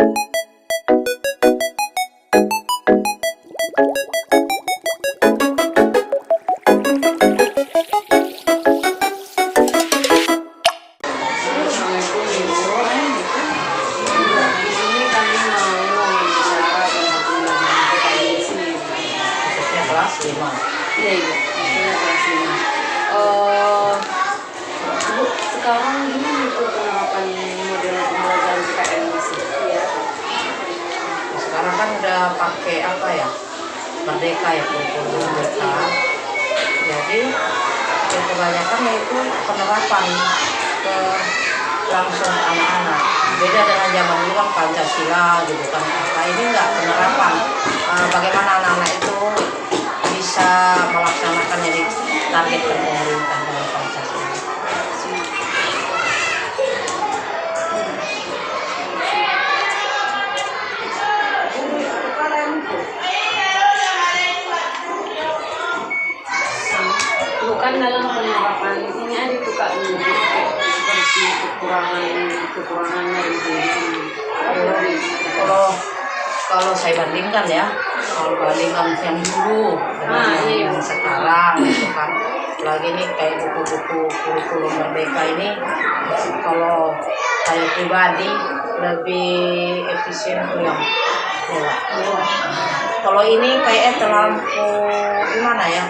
Kelas 5. Iya, Ibu. Saya kelas 5. Bu, sekarang gimana tuh penerapan model pembelajaran PKN masih? Iya. Sekarang kan udah pakai apa ya? Merdeka ya, kurikulum merdeka. Jadi ya kebanyakan yaitu penerapan ke langsung anak-anak. Beda dengan zaman dulu kan Pancasila gitu kan. Nah ini enggak penerapan. Bagaimana anak-anak itu bisa melaksanakan jadi target pemerintah dalam Pancasila. Bukan dalam penerapan ini ada tuh Kak, seperti kekurangannya gitu. Kalau saya bandingkan ya, kalau bandingkan yang dulu dengan yang sekarang gitu kan, lagi nih kayak buku-buku kurikulum merdeka ini, kalau saya pribadi lebih efisien tuh yang lewat. Kalau ini kayak terlalu gimana ya,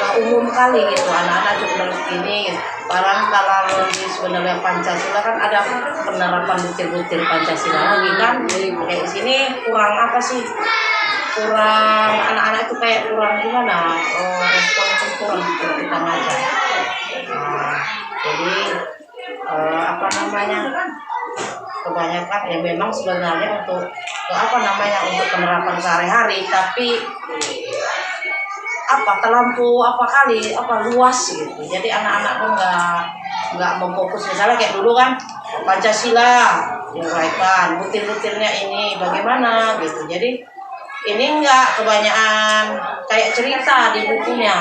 ke umum kali gitu, anak-anak juga begini gitu. Padahal kalau di sebenarnya Pancasila kan ada penerapan butir-butir Pancasila lagi kan. Kayak sini kurang apa sih? Kurang, anak-anak itu kayak kurang gimana? Respon itu kurang kalau kita ngajar. Jadi apa namanya? Kebanyakan ya memang sebenarnya untuk untuk penerapan sehari-hari, tapi terlampau luas gitu. Jadi anak-anak pun nggak memfokus, misalnya kayak dulu kan Pancasila diuraikan, butir-butirnya ini bagaimana gitu. Jadi ini nggak kebanyakan kayak cerita di bukunya.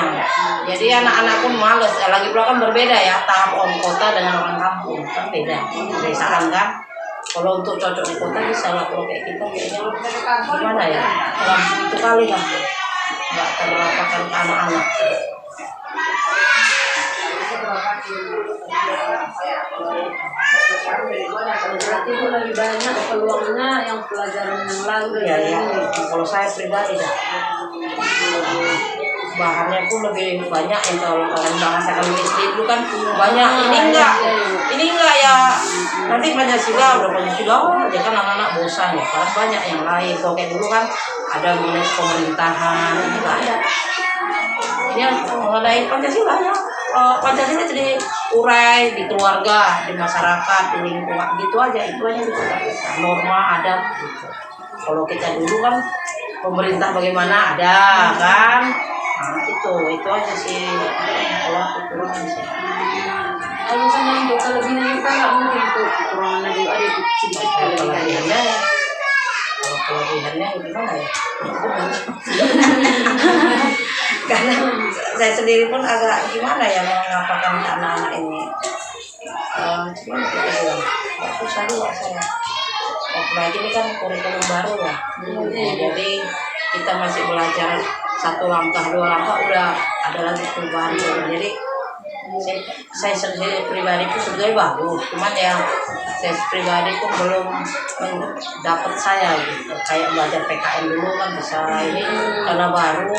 Jadi anak-anak pun males. Lagi pula kan berbeda ya, tahap orang kota dengan orang kampung kan beda. Pedesaan kan. Kalau untuk cocok di kota bisa lah, kalau kayak kita kayaknya gimana ya? Itu kali lah. Nggak terapkan ke anak-anak. Berarti itu lebih banyak peluangnya yang pelajaran yang lalu ya. Kalau saya pribadi ya, bahannya pun lebih banyak yang kalau bahasa kami SD dulu kan banyak. Ini enggak ya, nanti Pancasila ya kan anak-anak bosan ya, karena banyak yang lain. Kalau kayak dulu kan ada mengenai pemerintahan, ini enggak ada. Ini mengenai Pancasila ya. Pancasila jadi urai di keluarga, di masyarakat, di lingkungan, gitu aja. Itu aja gitu. Norma adat gitu. Kalau kita dulu kan pemerintah bagaimana ada kan. Nah, itu aja sih. Kalau aku kurang sih. Kalau misalnya untuk kelebihannya kita nggak mungkin untuk kekurangannya juga ada sedikit kelebihannya. Kalau kelebihannya gimana ya? Karena saya sendiri pun agak gimana ya mengapakan anak-anak ini. Cuma kita bilang susah juga saya. Apalagi ini kan kurikulum baru ya. Jadi kita masih belajar satu langkah, dua langkah udah ada lagi perubahan. Jadi saya sendiri pribadi itu sebetulnya bagus, cuman ya saya pribadi pun belum dapat saya gitu. Kayak belajar PKN dulu kan bisa ini karena baru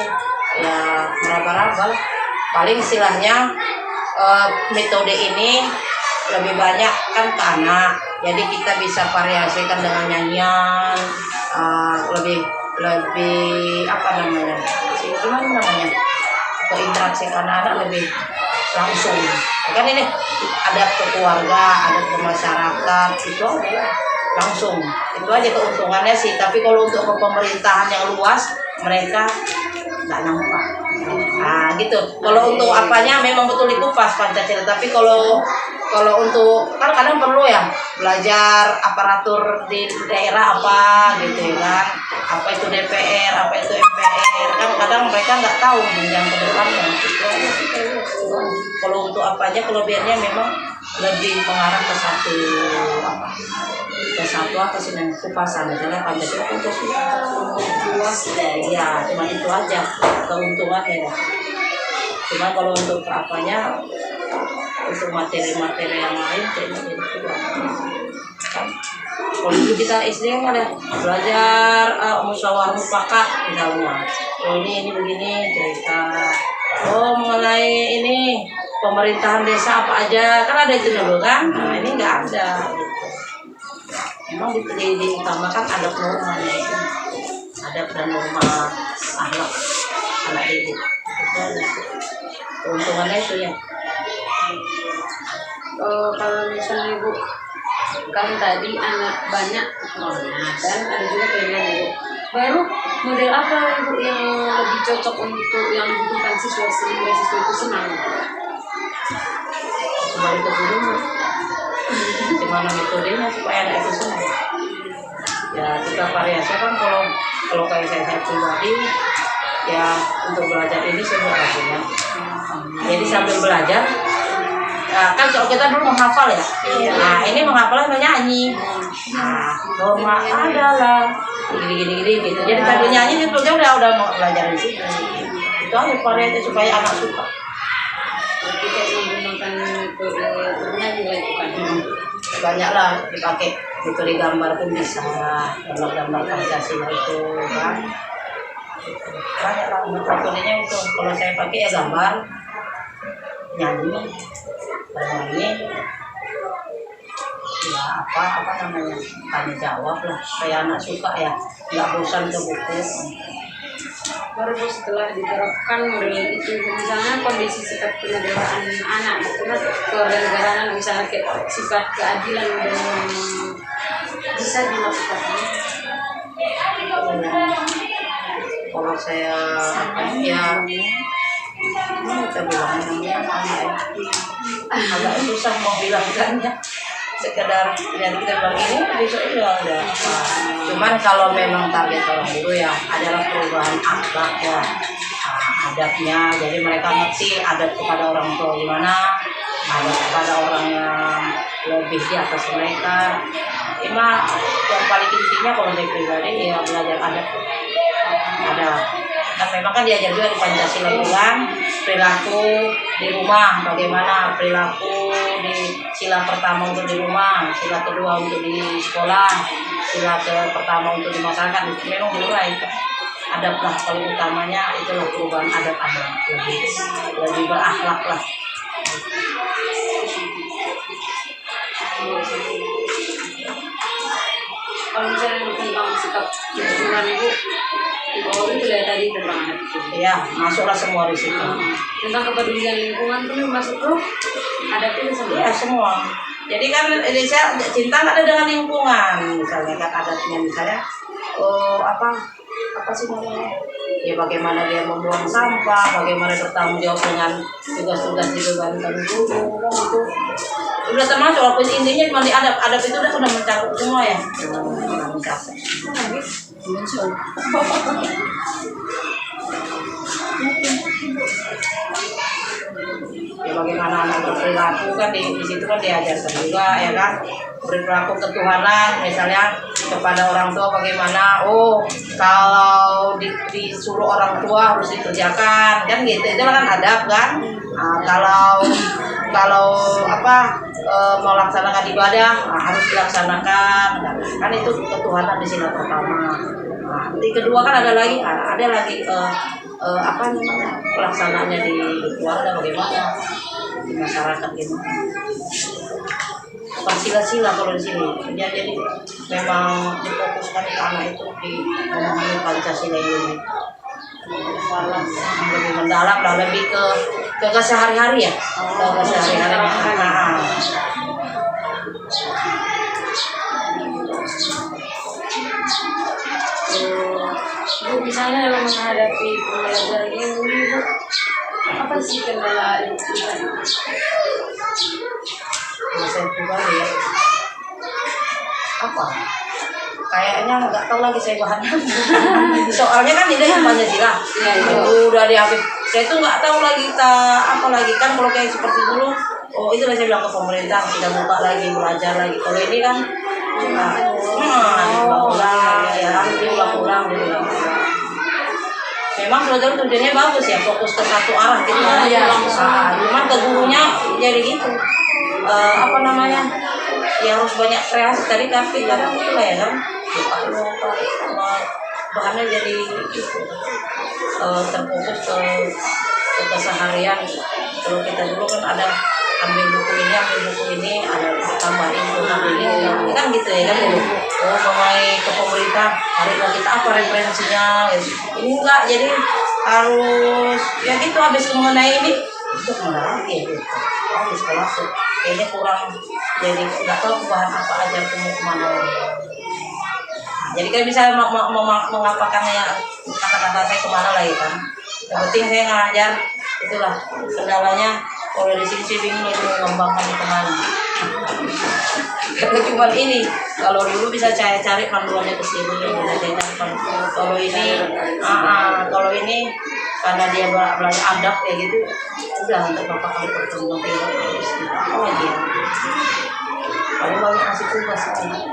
ya meraba-raba. Paling istilahnya metode ini lebih banyak kan ke anak, jadi kita bisa variasikan dengan nyanyian, lebih gimana ke interaksi anak-anak lebih langsung. Kan ini ada ke keluarga, ada ke masyarakat, itu aja langsung. Itu aja keuntungannya sih. Tapi kalau untuk ke pemerintahan yang luas, mereka nggak nampak. Nah gitu. Kalau untuk apanya memang betul itu pas Pancasila. Tapi kalau untuk kan kadang perlu ya belajar aparatur di daerah apa gitu ya kan, apa itu DPR, apa itu MPR, kan kadang mereka nggak tahu jenjang ke depannya gitu. Kalau untuk apa aja kelebihannya memang lebih mengarah ke satu apa? Ke satu apa sih namanya kupasan misalnya Pancasila luas ya cuma itu aja keuntungannya ya. Cuma kalau untuk apanya untuk materi-materi yang lain kayaknya jadi kurang kan. Kalau dulu kita SD kan ada belajar musyawarah mufakat misalnya. Oh ini begini cerita. Oh mengenai ini pemerintahan desa apa aja kan ada itu dulu kan. Nah ini nggak ada. Gitu. Memang diutamakan adab normanya itu. Adab dan norma akhlak anak didik. Itu aja. Keuntungannya itu ya. Kalau misalnya Ibu kan tadi anak banyak dan ada juga kelebihan Ibu. Baru model apa Ibu yang lebih cocok untuk yang dibutuhkan siswa sehingga siswa itu senang? Kembali ke guru gimana metodenya supaya anak itu senang. Ya kita variasi kan kalau kayak saya pribadi ya untuk belajar ini saya punya. Jadi sambil belajar kan kalau kita dulu menghafal ya. Nah ini menghafalnya menyanyi. Nah norma adalah gini gitu. Jadi sambil nyanyi itu dia udah mau belajar di situ. Itu aja variasi supaya anak suka. Kita menggunakan metode bernyanyi lah itu kan. Banyak lah dipakai metode gambar pun bisa gambar Pancasila itu kan banyak lah metodenya itu. Kalau saya pakai ya gambar nyanyi ya apa namanya tanya jawab lah supaya anak suka ya nggak bosan ke buku. Baru setelah diterapkan model itu misalnya kondisi sifat kenegaraan anak karena kenegaraan misalnya kayak sifat keadilan dan bisa dilakukan. Kalau saya ya kita bilang namanya agak susah mau bilangkannya sekedar yang kita bilang ini besok juga udah. Cuman kalau memang target orang guru ya adalah perubahan akhlak ya adabnya. Jadi mereka ngerti adab kepada orang tua gimana, adab kepada orang yang lebih di atas mereka. Ini yang paling intinya kalau saya pribadi ya belajar adab. Kan memang kan diajar juga di Pancasila bilang perilaku di rumah bagaimana, perilaku di sila pertama untuk di rumah, sila kedua untuk di sekolah, sila pertama untuk di masyarakat. Itu memang mulai adab lah paling utamanya itulah perubahan adab lebih berakhlak lah. Kalau misalnya tentang sikap kejujuran Ibu, itu dari tadi tentang anak itu. Iya, masuklah semua di situ. Tentang kepedulian lingkungan itu masuk tuh ada itu semua. Iya semua. Jadi kan Indonesia cinta ada dengan lingkungan, misalnya kan adatnya misalnya apa sih namanya? Ya bagaimana dia membuang sampah, bagaimana bertanggung jawab dengan tugas-tugas dibebankan guru, itu udah termasuk. Walaupun intinya cuma di adab itu udah mencakup semua ya. Ya bagaimana anak berperilaku kan di situ kan diajarkan juga ya kan, berperilaku ketuhanan misalnya kepada orang tua bagaimana, kalau disuruh orang tua harus dikerjakan kan gitu, itu kan adab kan. Kalau melaksanakan ibadah harus dilaksanakan kan, itu ketuhanan di sila pertama. Di kedua kan ada lagi pelaksanaannya di keluarga bagaimana, di masyarakat gimana. Sila-sila kalau di sini jadi memang difokuskan ke anak itu di memahami Pancasila ini lebih mendalam lah, lebih ke kesehari-hari ya, ke kesehari-hari. Bu, misalnya dalam menghadapi pembelajaran ini, Bu, apa sih kendala itu? Saya pribadi ya, apa? Kayaknya nggak tahu lagi saya bahannya. Soalnya kan ini Pancasila, ya, itu udah diambil. Saya tuh nggak tahu lagi apa lagi kan kalau kayak seperti dulu oh itulah saya bilang ke pemerintah kita buka lagi belajar lagi. Kalau ini kan diulang-ulang ya harus diulang-ulang. Memang sebetulnya tujuannya bagus ya, fokus ke satu arah gitu. Cuman ke gurunya jadi gitu. Apa namanya? Ya harus banyak kreasi tadi tapi kadang itu lah ya kan. Bahannya jadi terfokus ke keseharian. Kalau kita dulu kan ada ambil buku ini ada tambahin ini kan gitu ya kan dulu. Oh mulai ke pemerintah hari mau kita apa referensinya ini enggak, jadi harus ya gitu habis mengenai ini untuk mana lagi gitu. Habis sekolah tuh kayaknya kurang, jadi nggak tahu bahan apa aja mau kemana. Jadi kan bisa mengapakan ya kata-kata saya kemana lagi kan. Yang penting saya ngajar, itulah kendalanya. Kalau di sini sih bingung itu mengembangkan di kemana. Karena cuma ini, kalau dulu bisa saya cari panduannya ke sini, bisa saya cari panduan. Kalau ini karena dia belajar adab kayak gitu, udah untuk berapa kali pertemuan terus apa lagi ya. Paling banyak kasih tugas lagi,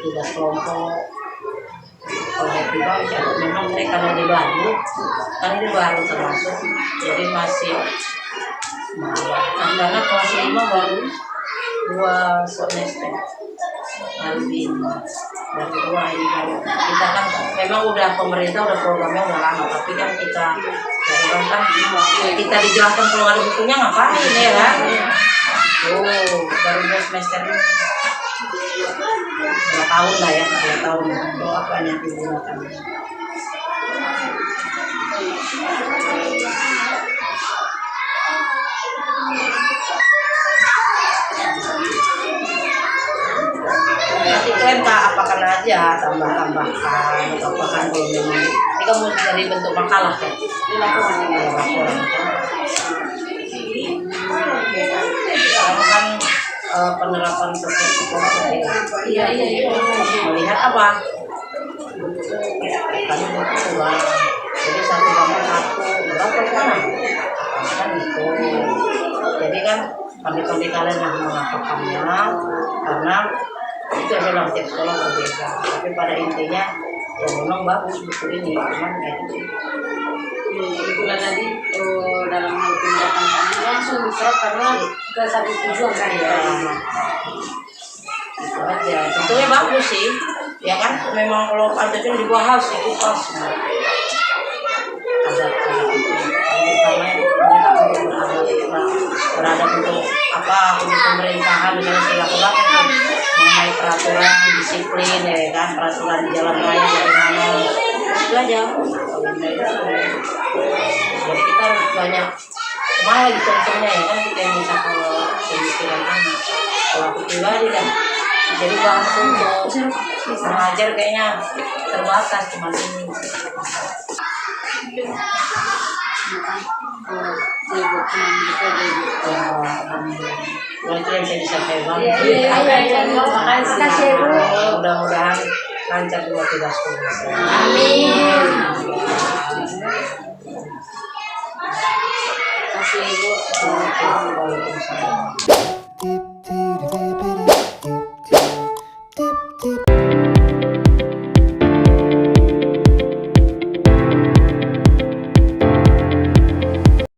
tugas kelompok. Kalau happy banget ya, memang mereka karena dia baru, kan ini baru termasuk, jadi masih karena kelas 5 baru 2 semester baru ini kita kan memang udah pemerintah udah programnya udah lama, tapi kan kita orang kan kita dijelaskan kalau ada bukunya ngapain ya kan. Baru 2 semester 2 tahun lah ya, 2 tahun untuk apa yang digunakan. Nanti kalian apakan aja, tambahkan kalau memang ini kamu dari bentuk makalah kan dilakukan laporan. Sekarang kan penerapan sekolah melihat apa kami berdua, jadi satu bangku satu berapa sekarang kan itu. Jadi kan kami kalian yang mengapakannya karena itu adalah tiap sekolah berbeda, tapi pada intinya ya memang bagus buku ini, cuman kayak gitu. Kebetulan tadi dalam hal tindakan kami langsung diserap karena ke satu tujuan kan ya. Itu aja, tentunya bagus sih, ya kan memang kalau ada yang dibahas itu pas. Ada berada untuk apa untuk pemerintahan misalnya silaturahmi mengenai peraturan disiplin ya kan, peraturan di jalan raya bagaimana itu aja. Jadi kita harus banyak kemana lagi contohnya ya kan, kita yang bisa kalau pemikiran anak. Kalau aku pribadi kan jadi bahan untuk mengajar kayaknya terbatas cuma ini. Itu yang saya bisa pegang. Makasih Bu. Mudah-mudahan lancar dua tugasku. Amin. Terima kasih Bu. Waalaikumsalam.